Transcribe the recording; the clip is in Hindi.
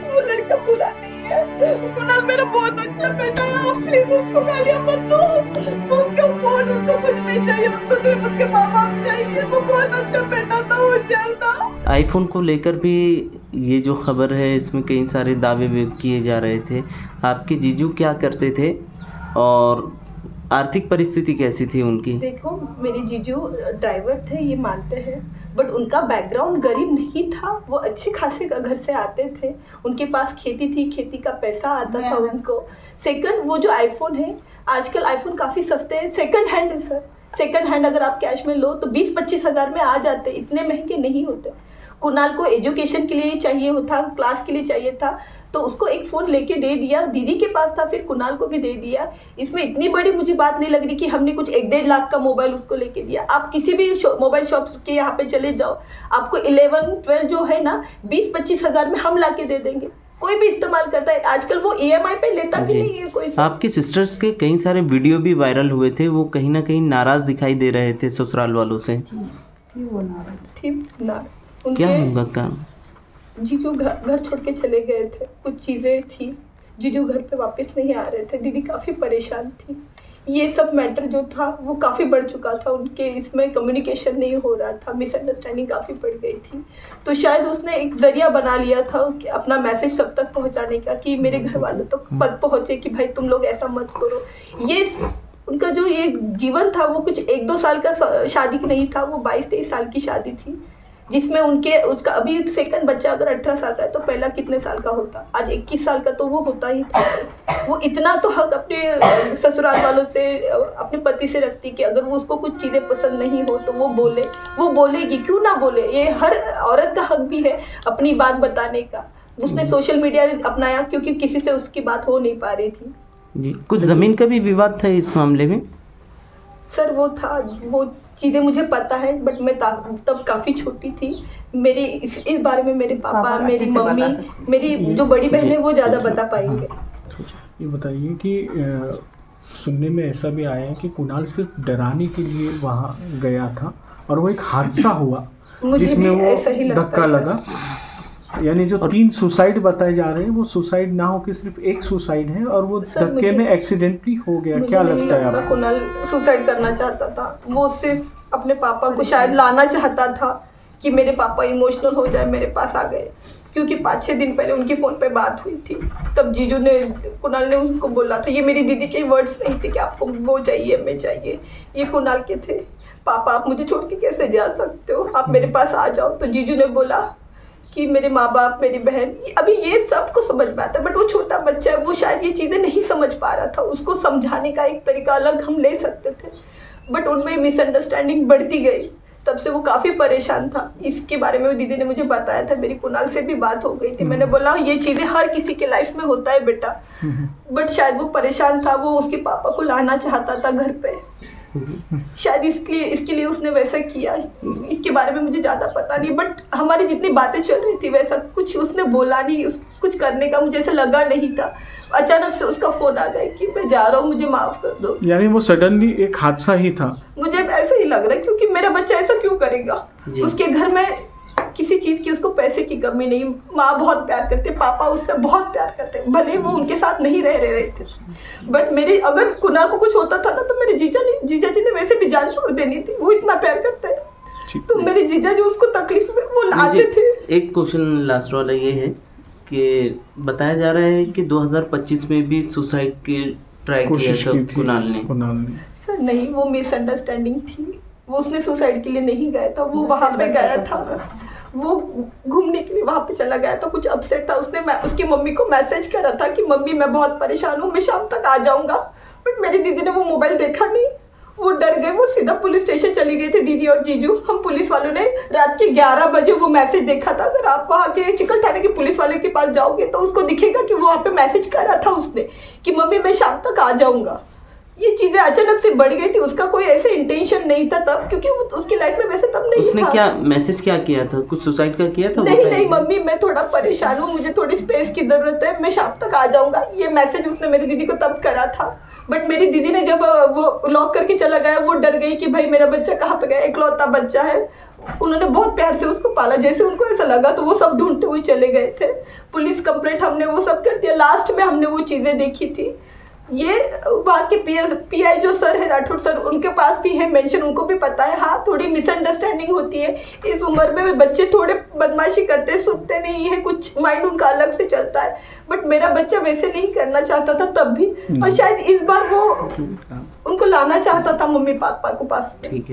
वो लड़का बुरा नहीं है, कुणाल मेरा बहुत अच्छा बेटा है, आप प्लीज उसको गालियां मत दो। उसका फोन, उसको कुछ नहीं चाहिए, उसको सिर्फ उसके माँ बाप चाहिए। वो बहुत अच्छा बेटा था, होशियार था। आईफोन को लेकर भी ये जो खबर है इसमें कई सारे दावे किए जा रहे थे। आपके जीजू क्या करते थे और आर्थिक परिस्थिति कैसी थी उनकी? देखो, मेरे जीजू ड्राइवर थे, ये मानते हैं, बट उनका बैकग्राउंड गरीब नहीं था। वो अच्छे खासे घर से आते थे, उनके पास खेती थी, खेती का पैसा आता था उनको। सेकंड, वो जो आईफोन है, आजकल आईफोन काफ़ी सस्ते हैं, सेकंड हैंड है सर। सेकंड हैंड अगर आप कैश में लो तो 20-25 हज़ार में आ जाते, इतने महंगे नहीं होते। कुणाल को एजुकेशन के लिए चाहिए होता, क्लास के लिए चाहिए था, तो उसको एक फ़ोन लेके दे दिया, दीदी के पास था, फिर कुणाल को भी दे दिया। इसमें इतनी बड़ी मुझे बात नहीं लग रही कि हमने कुछ 1-1.5 लाख का मोबाइल उसको लेके दिया। आप किसी भी मोबाइल शॉप के यहाँ पे चले जाओ, आपको 11-12 जो है ना 20-25 हज़ार में हम ला के दे देंगे। कोई भी इस्तेमाल करता है, आजकल वो EMI पे लेता भी नहीं है कोई। आपकी सिस्टर्स के कई सारे वीडियो भी वायरल हुए थे, वो कहीं ना कहीं नाराज़ दिखाई दे रहे थे ससुराल वालों से। थी नाराज। क्या होगा का? जीजू घर छोड़ के चले गए थे, कुछ चीज़ें थी, जीजू घर पे वापस नहीं आ रहे थे, दीदी काफ़ी परेशान थी। ये सब मैटर जो था वो काफ़ी बढ़ चुका था, उनके इसमें कम्युनिकेशन नहीं हो रहा था, मिसअंडरस्टैंडिंग काफ़ी बढ़ गई थी। तो शायद उसने एक ज़रिया बना लिया था कि अपना मैसेज सब तक पहुंचाने का, कि मेरे घर वालों तक पद पहुँचे कि भाई तुम लोग ऐसा मत करो। ये उनका जो ये जीवन था वो कुछ 1-2 साल का शादी नहीं था, वो 22-23 साल की शादी थी, जिसमें उसका अभी सेकंड बच्चा अगर 18 साल का है तो पहला कितने साल का होता, आज 21 साल का तो वो होता ही था। वो इतना तो हक अपने ससुराल वालों से, अपने पति से रखती कि अगर वो उसको कुछ चीज़ें पसंद नहीं हो तो वो बोलेगी, क्यों ना बोले। ये हर औरत का हक भी है अपनी बात बताने का। उसने सोशल मीडिया अपनाया क्योंकि किसी से उसकी बात हो नहीं पा रही थी जी। कुछ ज़मीन का भी विवाद था इस मामले में? सर वो चीज़ें मुझे पता है, बट मैं तब काफ़ी छोटी थी। मेरी इस बारे में मेरे पापा, मेरी मम्मी, मेरी जो बड़ी बहन है वो ज़्यादा बता पाएंगे। ये बताइए कि सुनने में ऐसा भी आया है कि कुणाल सिर्फ डराने के लिए वहाँ गया था और वो एक हादसा हुआ जिसमें वो धक्का लगा। यानी जो 3 सुसाइड बताए जा रहे हैं वो सुसाइड ना हो कि सिर्फ एक सुसाइड है और वो धक्के में एक्सीडेंटली हो गया। क्या लगता है आपको? कुणाल सुसाइड करना चाहता था, वो सिर्फ अपने पापा को शायद लाना चाहता था कि मेरे पापा इमोशनल हो जाए, मेरे पास आ गए। क्योंकि 5-6 दिन पहले उनकी फ़ोन पे बात हुई थी, तब जीजू ने, कुणाल ने उसको बोला था, ये मेरी दीदी के वर्ड्स नहीं थे कि आपको वो चाहिए, मैं चाहिए, ये कुणाल के थे। पापा आप मुझे छोड़ के कैसे जा सकते हो, आप मेरे पास आ जाओ। तो जीजू ने बोला कि मेरे माँ बाप, मेरी बहन, अभी ये सबको समझ में आता है, बट वो छोटा बच्चा है, वो शायद ये चीज़ें नहीं समझ पा रहा था। उसको समझाने का एक तरीका अलग हम ले सकते थे, बट उनमें मिसअंडरस्टैंडिंग बढ़ती गई। तब से वो काफ़ी परेशान था। इसके बारे में दीदी ने मुझे बताया था, मेरी कुणाल से भी बात हो गई थी। मैंने बोला ये चीज़ें हर किसी के लाइफ में होता है बेटा, बट शायद वो परेशान था, वो उसके पापा को लाना चाहता था घर पे, शायद इसके लिए उसने वैसा किया। इसके बारे में मुझे ज़्यादा पता नहीं, बट हमारी जितनी बातें चल रही थी वैसा कुछ उसने बोला नहीं, कुछ करने का मुझे ऐसा लगा नहीं था। अचानक से उसका फ़ोन आ गया कि मैं जा रहा हूँ, मुझे माफ़ कर दो। यानी वो सडनली एक हादसा ही था? मुझे ऐसा ही लग रहा है, क्योंकि मेरा बच्चा ऐसा क्यों करेगा। उसके घर में किसी चीज़ की उसको पैसे की कमी नहीं, माँ बहुत प्यार करते, पापा उससे बहुत प्यार करते, भले वो उनके साथ नहीं रह रहे थे, बट मेरे अगर कुणाल को कुछ होता था ना तो मेरे जीजा जी ने वैसे भी जान छोड़ देनी थी, वो इतना प्यार करते हैं। तो मेरे जीजा जो उसको तकलीफ में वो लाते थे। एक क्वेश्चन लास्ट वाला ये है कि बताया जा रहा है कि 2025 में भी सुसाइड की ट्राई किया था कुणाल ने। सर नहीं, वो मिसअंडरस्टैंडिंग थी, वो उसने सुसाइड के लिए नहीं गया था, वो वहाँ पे गया था, वो घूमने के लिए वहाँ पे चला गया था, कुछ अपसेट था। उसने उसकी मम्मी को मैसेज करा था कि मम्मी मैं बहुत परेशान हूँ, मैं शाम तक आ जाऊँगा, बट मेरी दीदी ने वो मोबाइल देखा नहीं, वो डर गए, वो सीधा पुलिस स्टेशन चली गई थी दीदी और जीजू। हम पुलिस वालों ने रात के 11 बजे वो मैसेज देखा था। अगर आप वहाँ के चिकल थाने के पुलिस वाले के पास जाओगे तो उसको दिखेगा कि वो वहाँ पे मैसेज करा था उसने कि मम्मी मैं शाम तक आ जाऊँगा। ये चीज़ें अचानक से बढ़ गई थी, उसका कोई ऐसे इंटेंशन नहीं था तब, क्योंकि वो उसकी लाइफ में वैसे तब नहीं उसने था। क्या मैसेज क्या किया था, कुछ सुसाइड का किया था? नहीं मम्मी मैं थोड़ा परेशान हूँ, मुझे थोड़ी स्पेस की ज़रूरत है, मैं शाम तक आ जाऊँगा, ये मैसेज उसने मेरी दीदी को तब करा था। बट मेरी दीदी ने जब वो लॉक करके चला गया, वो डर गई कि भाई मेरा बच्चा कहाँ पे गया, इकलौता बच्चा है, उन्होंने बहुत प्यार से उसको पाला, जैसे उनको ऐसा लगा तो वो सब ढूंढते हुए चले गए थे। पुलिस कंप्लेंट हमने वो सब कर दिया, लास्ट में हमने वो चीज़ें देखी थी। ये वहाँ के पीआई जो सर है राठौर सर, उनके पास भी है मेंशन, उनको भी पता है। हाँ, थोड़ी मिसअंडरस्टैंडिंग होती है इस उम्र में, बच्चे थोड़े बदमाशी करते, सुनते नहीं है, कुछ माइंड उनका अलग से चलता है। बट मेरा बच्चा वैसे नहीं करना चाहता था तब भी, और शायद इस बार वो उनको लाना चाहता था मम्मी पापा को पास। ठीक है।